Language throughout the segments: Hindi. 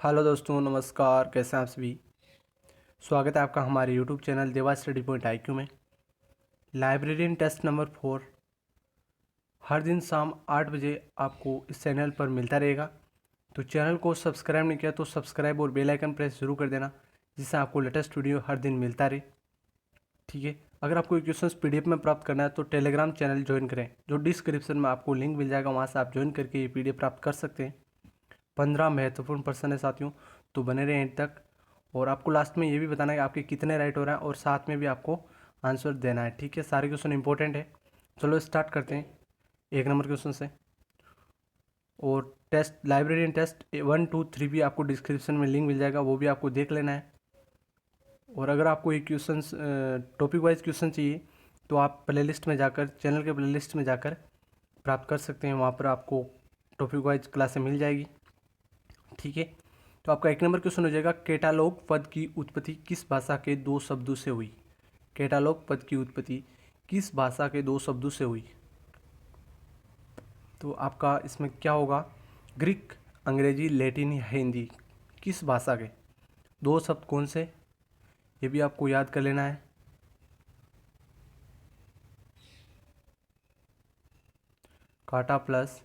हेलो दोस्तों, नमस्कार। कैसे हैं आप सभी। स्वागत है आपका हमारे यूट्यूब चैनल देवा स्टडी पॉइंट IQ में। लाइब्रेरियन टेस्ट नंबर 4 हर दिन शाम 8 बजे आपको इस चैनल पर मिलता रहेगा। तो चैनल को सब्सक्राइब नहीं किया तो सब्सक्राइब और बेल आइकन प्रेस जरूर कर देना, जिससे आपको लेटेस्ट वीडियो हर दिन मिलता रहे। ठीक है। अगर आपको क्वेश्चन PDF में प्राप्त करना है तो टेलीग्राम चैनल ज्वाइन करें, जो डिस्क्रिप्शन में आपको लिंक मिल जाएगा। वहाँ से आप ज्वाइन करके ये PDF प्राप्त कर सकते हैं। 15 महत्वपूर्ण प्रश्न है साथियों, तो बने रहे एंड तक। और आपको लास्ट में ये भी बताना है कि आपके कितने राइट हो रहे हैं, और साथ में भी आपको आंसर देना है। ठीक है, सारे क्वेश्चन इंपॉर्टेंट है। चलो स्टार्ट करते हैं 1 नंबर क्वेश्चन से। और टेस्ट लाइब्रेरियन टेस्ट 1, 2, 3 भी आपको डिस्क्रिप्शन में लिंक मिल जाएगा, वो भी आपको देख लेना है। और अगर आपको ये क्वेश्चन टॉपिक वाइज क्वेश्चन चाहिए तो आप प्लेलिस्ट में जाकर, चैनल के प्लेलिस्ट में जाकर प्राप्त कर सकते हैं। वहाँ पर आपको टॉपिक वाइज क्लासें मिल जाएगी। ठीक है। तो आपका 1 नंबर क्वेश्चन हो जाएगा, कैटालॉग पद की उत्पत्ति किस भाषा के 2 शब्दों से हुई। कैटालॉग पद की उत्पत्ति किस भाषा के 2 शब्दों से हुई। तो आपका इसमें क्या होगा, ग्रीक, अंग्रेजी, लैटिन या हिंदी, किस भाषा के 2 शब्द कौन से, ये भी आपको याद कर लेना है। काटा प्लस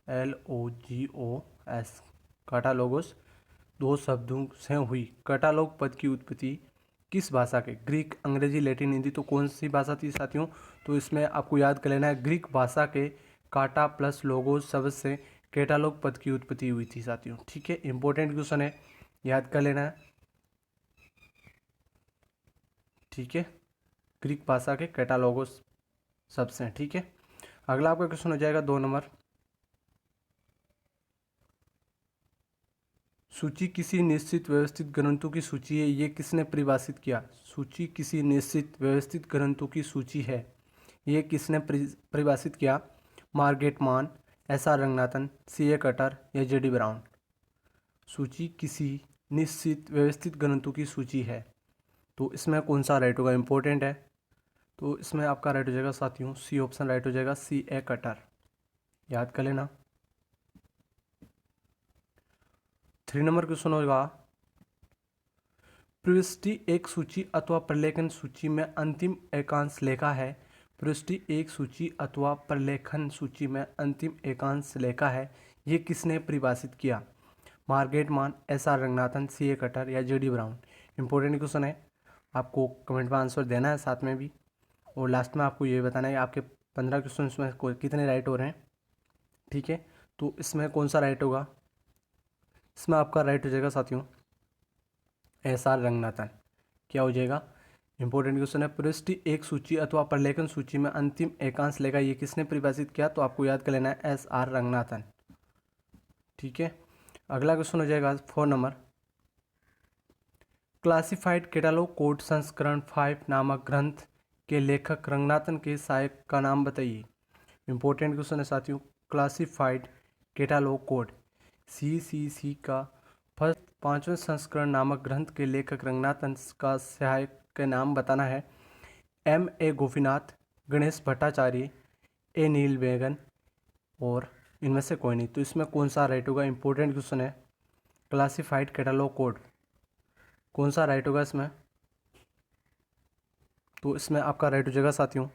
LOGOS, काटालोगोस 2 शब्दों से हुई। कैटालॉग पद की उत्पत्ति किस भाषा के, ग्रीक, अंग्रेजी, लैटिन, हिंदी। तो कौन सी भाषा थी साथियों, तो इसमें आपको याद कर लेना है, ग्रीक भाषा के काटा प्लस लोगोस शब्द से कैटालॉग पद की उत्पत्ति हुई थी साथियों। ठीक है, इंपॉर्टेंट क्वेश्चन है, याद कर लेना है। ठीक है, ग्रीक भाषा के कैटालॉगोस शब्द से। ठीक है, अगला आपका क्वेश्चन हो जाएगा 2 नंबर। सूची किसी निश्चित व्यवस्थित ग्रंथों की सूची है, ये किसने परिभाषित किया। सूची किसी निश्चित व्यवस्थित ग्रंथों की सूची है, ये किसने परिभाषित किया। मार्गरेट मान, SR रंगनाथन, CA कटर या JD ब्राउन। सूची किसी निश्चित व्यवस्थित ग्रंथों की सूची है, तो इसमें कौन सा राइट होगा, इंपॉर्टेंट है। तो इसमें आपका राइट हो जाएगा साथियों, C ऑप्शन राइट हो जाएगा, CA कटर, याद कर लेना। 3 नंबर क्वेश्चन होगा, प्रविष्टि एक सूची अथवा प्रलेखन सूची में अंतिम एकांश लेखा है। प्रविष्टि एक सूची अथवा प्रलेखन सूची में अंतिम एकांश लेखा है, ये किसने परिभाषित किया। मार्गरेट मान, SR रंगनाथन, CA कटर या JD ब्राउन। इंपॉर्टेंट क्वेश्चन है, आपको कमेंट में आंसर देना है साथ में भी। और लास्ट में आपको ये बताना है आपके 15 क्वेश्चन में कितने राइट हो रहे हैं। ठीक है, तो इसमें कौन सा राइट होगा, इसमें आपका राइट हो जाएगा साथियों SR रंगनाथन। क्या हो जाएगा, इंपॉर्टेंट क्वेश्चन है। प्रविष्टि एक सूची अथवा प्रलेखन सूची में अंतिम एकांश लेखा, ये किसने परिभाषित किया, तो आपको याद कर लेना है SR रंगनाथन। ठीक है, अगला क्वेश्चन हो जाएगा 4 नंबर। क्लासिफाइड कैटालॉग कोड संस्करण 5 नामक ग्रंथ के लेखक रंगनाथन के सहायक का नाम बताइए। इंपॉर्टेंट क्वेश्चन है साथियों, क्लासिफाइड कैटालॉग कोड CCC का फर्स्ट 5वें संस्करण नामक ग्रंथ के लेखक रंगनाथन का सहायक के नाम बताना है। MA गोपीनाथ, गणेश भट्टाचार्य, A नील बेगन और इनमें से कोई नहीं। तो इसमें कौन सा राइट होगा, इंपॉर्टेंट क्वेश्चन है। क्लासिफाइड कैटालॉग कोड कौन सा राइट होगा इसमें, तो इसमें आपका राइट हो जाएगा साथियों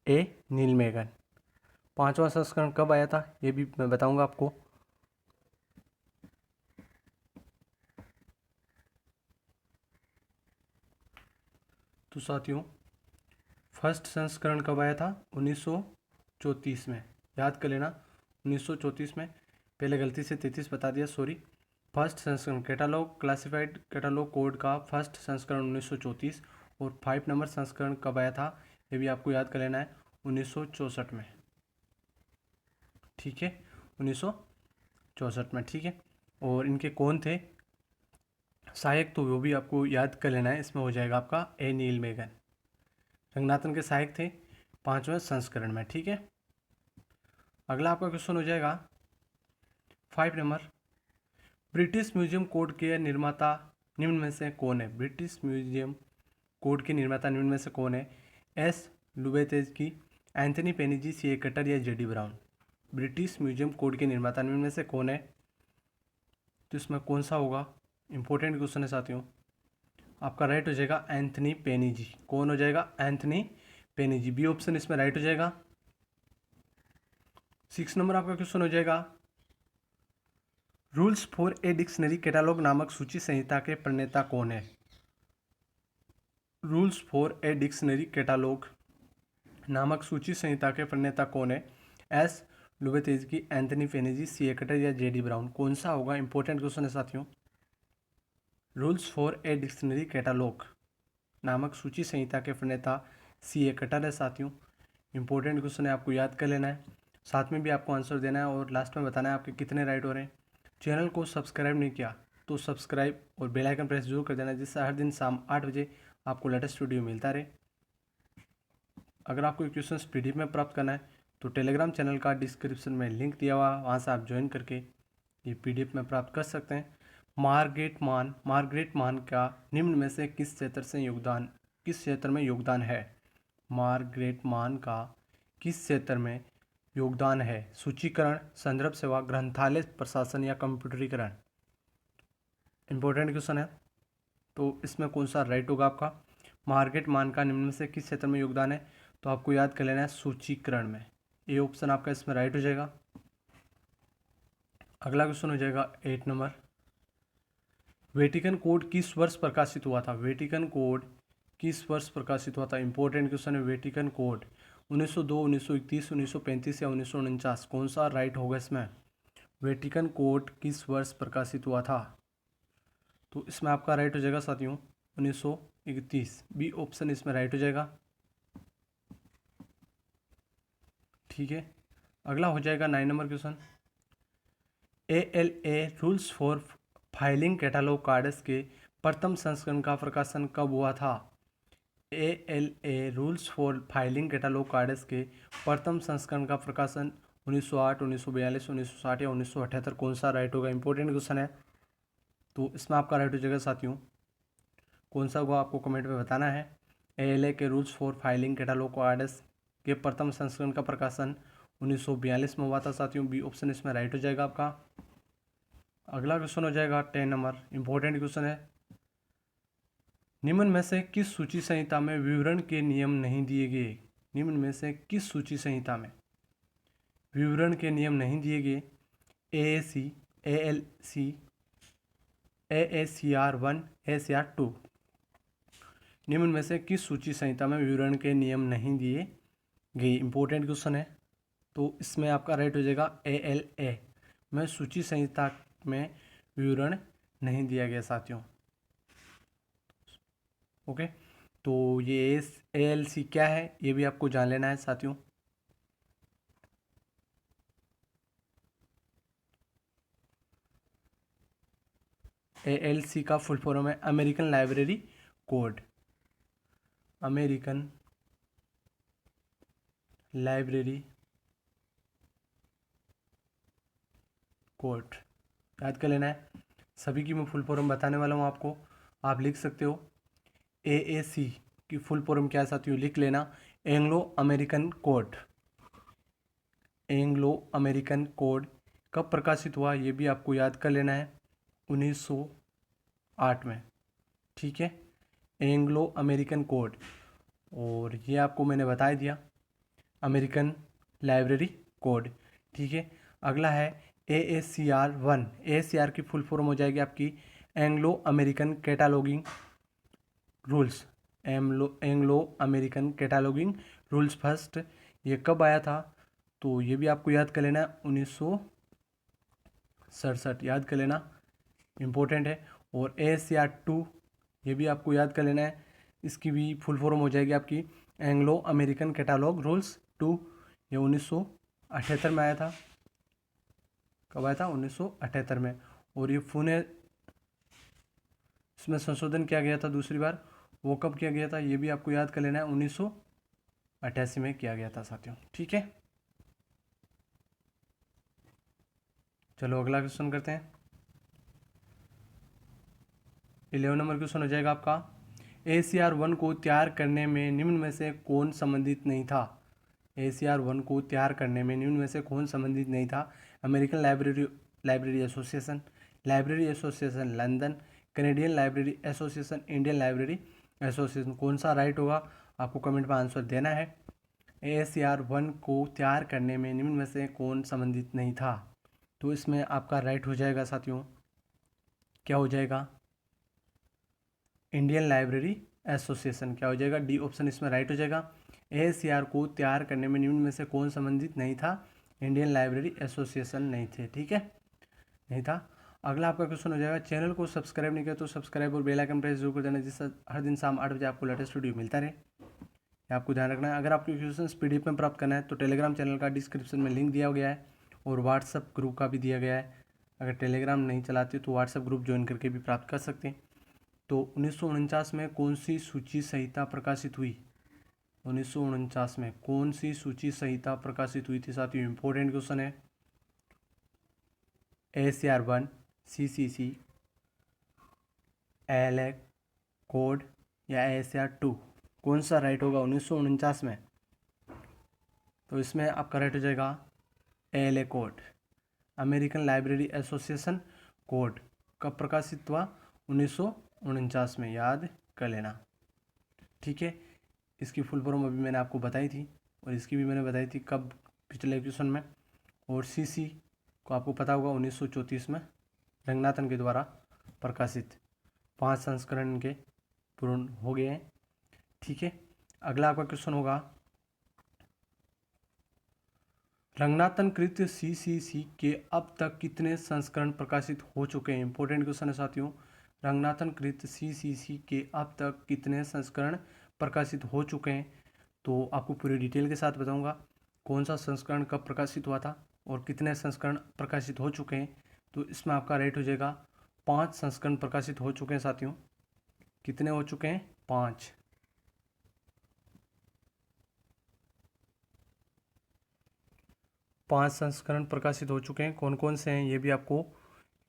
A नील मेगन। 5वां संस्करण कब आया था, ये भी मैं बताऊंगा आपको। तो साथियों फर्स्ट संस्करण कब आया था, 1934 में, याद कर लेना 1934 में। पहले गलती से 33 बता दिया, सॉरी। फर्स्ट संस्करण कैटालॉग क्लासिफाइड कैटालॉग कोड का फर्स्ट संस्करण 1934। और 5 नंबर संस्करण कब आया था, ये भी आपको याद कर लेना है, 1964 में। ठीक है, 1964 में। ठीक है, और इनके कौन थे सहायक, तो वो भी आपको याद कर लेना है। इसमें हो जाएगा आपका A नील मेगन, रंगनाथन के सहायक थे 5वें संस्करण में। ठीक है, अगला आपका क्वेश्चन हो जाएगा 5 नंबर। ब्रिटिश म्यूजियम कोड के निर्माता निम्न में से कौन है। ब्रिटिश म्यूजियम कोड के निर्माता निम्न में से कौन है। S लुबेतेज, एंथनी पेनिजी, CA कटर या JD brown. British museum code के निर्माता निम्न में से कौन है। तो इसमें कौन सा होगा? इंपॉर्टेंट क्वेश्चन है साथियों। आपका राइट हो जाएगा एंथनी पेनिजी। कौन हो जाएगा? एंथनी पेनिजी। बी ऑप्शन इसमें राइट हो जाएगा। 6 नंबर आपका क्वेश्चन हो जाएगा, rules for a dictionary catalogue नामक सूची संहिता के प्रणेता कौन है? Rules for a dictionary catalogue नामक सूची संहिता के प्रणेता कौन है? एस लुबेतेज़की, एंथनी पेनिजी, सी एकटर या जेडी ब्राउन? कौन सा होगा? इंपॉर्टेंट क्वेश्चन है साथियों। Rules for a dictionary catalogue नामक सूची संहिता के प्रणेता सी एकटर है साथियों। इंपॉर्टेंट क्वेश्चन है, आपको याद कर लेना है, साथ में भी आपको आंसर देना है और लास्ट में बताना है आपके कितने राइट हो रहे हैं। चैनल को सब्सक्राइब नहीं किया तो सब्सक्राइब और बेल आइकन प्रेस जरूर कर देना, जिससे हर दिन शाम 8 बजे आपको लेटेस्ट वीडियो मिलता रहे। अगर आपको ये क्वेश्चन पीडीएफ में प्राप्त करना है तो टेलीग्राम चैनल का डिस्क्रिप्शन में लिंक दिया हुआ, वहाँ से आप ज्वाइन करके ये पीडीएफ में प्राप्त कर सकते हैं। मार्गरेट मान का निम्न में से किस क्षेत्र में योगदान है? मार्गरेट मान का किस क्षेत्र में योगदान है? सूचीकरण, संदर्भ सेवा, ग्रंथालय प्रशासन या कंप्यूटरीकरण? इंपॉर्टेंट क्वेश्चन है, तो इसमें कौन सा राइट होगा आपका? मार्गरेट मान का निम्न में से किस क्षेत्र में योगदान है? तो आपको याद कर लेना है सूचीकरण में। ए ऑप्शन आपका इसमें राइट हो जाएगा। अगला क्वेश्चन हो जाएगा 8 नंबर, वेटिकन कोड किस वर्ष प्रकाशित हुआ था? वेटिकन कोड किस वर्ष प्रकाशित हुआ था? इंपॉर्टेंट क्वेश्चन है। वेटिकन कोड 1902, 1931, 1935 या 1949? कौन सा राइट होगा इसमें? वेटिकन कोड किस वर्ष प्रकाशित हुआ था? तो इसमें आपका राइट हो जाएगा साथियों 1931। बी ऑप्शन इसमें राइट हो जाएगा। ठीक है, अगला हो जाएगा 9 number question, ALA rules for filing catalogue cards के प्रथम संस्करण का प्रकाशन कब हुआ था? ALA rules for filing catalogue cards के प्रथम संस्करण का प्रकाशन 1908, 1942, 1960 या 1978? कौन सा राइट होगा? इंपॉर्टेंट क्वेश्चन है, तो इसमें आपका राइट हो जाएगा साथियों। कौन सा होगा आपको कमेंट में बताना है। ALA के rules for filing catalogue cards के प्रथम संस्करण का प्रकाशन 1942 में हुआ था साथियों। बी ऑप्शन इसमें राइट हो जाएगा आपका। अगला क्वेश्चन हो जाएगा 10 नंबर, इंपॉर्टेंट क्वेश्चन है, निम्न में से किस सूची संहिता में विवरण के नियम नहीं दिए गए? निम्न में से किस सूची संहिता में विवरण के नियम नहीं दिए गए? AAC, ALC, AACR1, ACR2? निम्न में से किस सूची संहिता में विवरण के नियम नहीं दिए गए? इंपॉर्टेंट क्वेश्चन है, तो इसमें आपका राइट हो जाएगा ALA में सूची संहिता में विवरण नहीं दिया गया साथियों। ओके, तो ये ALC क्या है ये भी आपको जान लेना है साथियों। ALC का फुल फॉर्म है American library code. American library code याद कर लेना है। सभी की मैं फुल फॉर्म बताने वाला हूँ आपको, आप लिख सकते हो। AAC की फुल फॉर्म क्या है साथियों? लिख लेना, Anglo American code. Anglo American code कब प्रकाशित हुआ ये भी आपको याद कर लेना है, 1908 में। ठीक है, एंग्लो अमेरिकन कोड, और ये आपको मैंने बता दिया अमेरिकन लाइब्रेरी कोड। ठीक है, अगला है AACR1। AACR की फुल फॉर्म हो जाएगी आपकी Anglo American cataloguing rules. Anglo American cataloguing rules first, ये कब आया था? तो ये भी आपको याद कर लेना, 1967 याद कर लेना, इम्पोर्टेंट है। और AACR2 ये भी आपको याद कर लेना है, इसकी भी फुल फॉर्म हो जाएगी आपकी एंग्लो अमेरिकन कैटालॉग रूल्स 2। ये 1978 में आया था। कब आया था? 1978 में। और ये पुणे इसमें संशोधन किया गया था दूसरी बार, वो कब किया गया था ये भी आपको याद कर लेना है, 1988 में किया गया था साथियों। ठीक है, चलो अगला क्वेश्चन करते हैं। 11 नंबर क्वेश्चन हो जाएगा आपका, AACR1 को तैयार करने में निम्न में से कौन संबंधित नहीं था? AACR1 को तैयार करने में निम्न में से कौन संबंधित नहीं था? American library association, library association London, Canadian library association, Indian library association. कौन सा राइट होगा आपको कमेंट में आंसर देना है। ASCR 1 को तैयार करने में निम्न में से कौन संबंधित नहीं था? तो इसमें आपका राइट हो जाएगा साथियों, क्या हो जाएगा? Indian library association. क्या हो जाएगा? डी ऑप्शन इसमें राइट हो जाएगा। ASCR को तैयार करने में निम्न में से कौन संबंधित नहीं था? इंडियन लाइब्रेरी एसोसिएशन नहीं थे। ठीक है, नहीं था। अगला आपका क्वेश्चन हो जाएगा, चैनल को सब्सक्राइब नहीं किया तो सब्सक्राइब और बेल आइकन प्रेस जरूर कर देना, जिससे हर दिन शाम 8 बजे आपको लेटेस्ट वीडियो मिलता रहे। ये आपको ध्यान रखना है। अगर आपको क्वेश्चन PDF में प्राप्त करना है तो टेलीग्राम चैनल का डिस्क्रिप्शन में लिंक दिया गया है और व्हाट्सअप ग्रुप का भी दिया गया है। अगर टेलीग्राम नहीं चलाते तो व्हाट्सअप ग्रुप ज्वाइन करके भी प्राप्त कर सकते हैं। तो 1949 में कौन सी सूची संहिता प्रकाशित हुई? 1949 में कौन सी सूची संहिता प्रकाशित हुई थी साथियों? इंपॉर्टेंट क्वेश्चन है। ASCR 1, CCC, ALA कोड या ASCR 2, कौन सा राइट होगा 1949 में? तो इसमें आपका राइट हो जाएगा ALA code, American library association code. कब प्रकाशित हुआ? 1949 में, याद कर लेना। ठीक है, इसकी फुल फॉर्म अभी मैंने आपको बताई थी और इसकी भी मैंने बताई थी कब, पिछले क्वेश्चन में। और CC को आपको पता होगा 1934 में रंगनाथन के द्वारा प्रकाशित। 5 संस्करण इनके पूर्ण हो गए हैं। ठीक है, अगला आपका क्वेश्चन होगा, रंगनाथन कृत CCC के अब तक कितने संस्करण प्रकाशित हो चुके हैं? इंपॉर्टेंट क्वेश्चन है साथियों। रंगनाथन कृत CCC के अब तक कितने संस्करण प्रकाशित हो चुके हैं? तो आपको पूरी डिटेल के साथ बताऊंगा कौन सा संस्करण कब प्रकाशित हुआ था और कितने संस्करण प्रकाशित हो चुके हैं। तो इसमें आपका राइट हो जाएगा 5 संस्करण प्रकाशित हो चुके हैं साथियों। कितने हो चुके हैं? 5। 5 संस्करण प्रकाशित हो चुके हैं। कौन कौन से हैं ये भी आपको,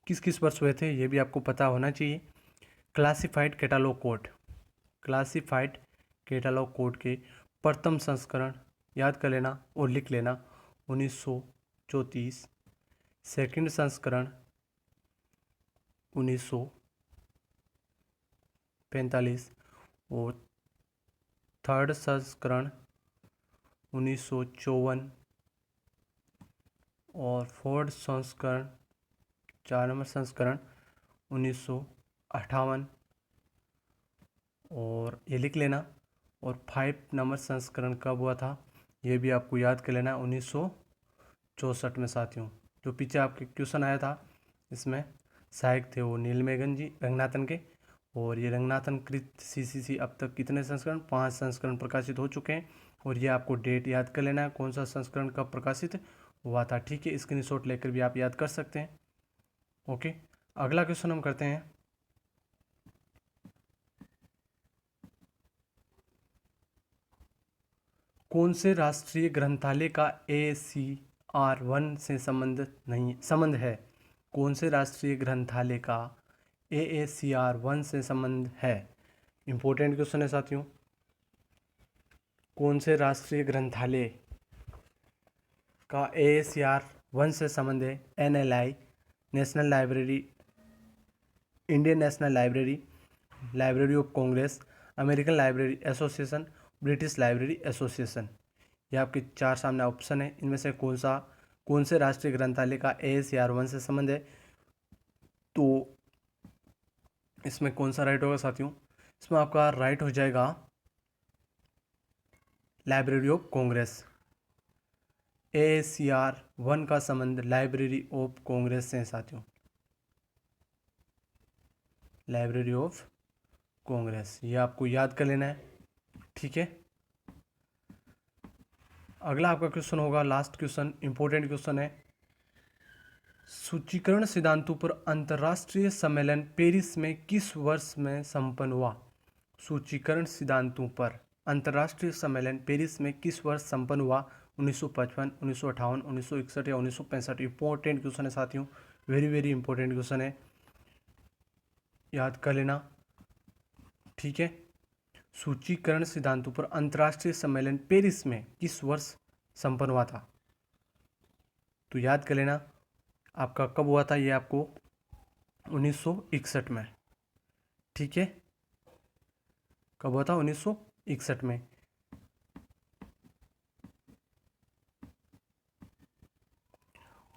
किस किस वर्ष हुए थे ये भी आपको पता होना चाहिए। Classified catalogue code, classified catalogue code के प्रथम संस्करण याद कर लेना और लिख लेना 1934। सेकंड संस्करण 1945 और थर्ड संस्करण 1954 और फोर्थ संस्करण 4 नंबर संस्करण 1958 और ये लिख लेना। और 5 नंबर संस्करण कब हुआ था ये भी आपको याद कर लेना, 1964 में साथियों। जो पीछे आपके क्वेश्चन आया था इसमें सहायक थे वो नीलमेघन जी रंगनाथन के। और ये रंगनाथन कृत CCC अब तक कितने संस्करण? 5 संस्करण प्रकाशित हो चुके हैं। और ये आपको डेट याद कर लेना है कौन सा संस्करण कब प्रकाशित हुआ था। ठीक है, स्क्रीनशॉट लेकर भी आप याद कर सकते हैं। ओके, अगला क्वेश्चन हम करते हैं, कौन से राष्ट्रीय ग्रंथालय का ASCR 1 से संबंध है? कौन से राष्ट्रीय ग्रंथालय का ASCR 1 से संबंध है? इंपॉर्टेंट क्वेश्चन है साथियों। कौन से राष्ट्रीय ग्रंथालय का ASCR 1 से संबंध है? NLI, national library, Indian national library, library of Congress, American library association, British library association. ये आपके 4 सामने ऑप्शन है, इनमें से कौन से राष्ट्रीय ग्रंथालय का ASCR 1 से संबंध है? तो इसमें कौन सा राइट होगा साथियों? इसमें आपका राइट हो जाएगा लाइब्रेरी ऑफ कांग्रेस। ASCR 1 का संबंध लाइब्रेरी ऑफ कांग्रेस से है साथियों, लाइब्रेरी ऑफ कांग्रेस। ये आपको याद कर लेना है। ठीक है, अगला आपका क्वेश्चन होगा, लास्ट क्वेश्चन, इंपॉर्टेंट क्वेश्चन है, सूचीकरण सिद्धांतों पर अंतर्राष्ट्रीय सम्मेलन पेरिस में किस वर्ष में संपन्न हुआ? सूचीकरण सिद्धांतों पर अंतर्राष्ट्रीय सम्मेलन पेरिस में किस वर्ष संपन्न हुआ? 1955, 1958, 1961 या 1965? इंपॉर्टेंट क्वेश्चन है साथियों, वेरी वेरी इंपॉर्टेंट क्वेश्चन है, याद कर लेना। ठीक है, सूचीकरण सिद्धांतों पर अंतर्राष्ट्रीय सम्मेलन पेरिस में किस वर्ष संपन्न हुआ था? तो याद कर लेना आपका कब हुआ था ये आपको 1961 में। ठीक है, कब हुआ था? 1961 में।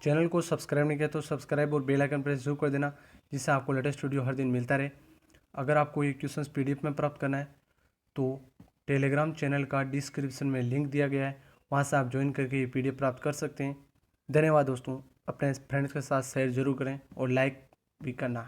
चैनल को सब्सक्राइब नहीं किया तो सब्सक्राइब और बेल आइकन प्रेस जरूर कर देना, जिससे आपको लेटेस्ट वीडियो हर दिन मिलता रहे। अगर आपको ये क्वेश्चंस पीडीएफ में प्राप्त करना है तो टेलीग्राम चैनल का डिस्क्रिप्शन में लिंक दिया गया है, वहाँ से आप ज्वाइन करके ये पीडीएफ प्राप्त कर सकते हैं। धन्यवाद दोस्तों, अपने फ्रेंड्स के साथ शेयर जरूर करें और लाइक भी करना।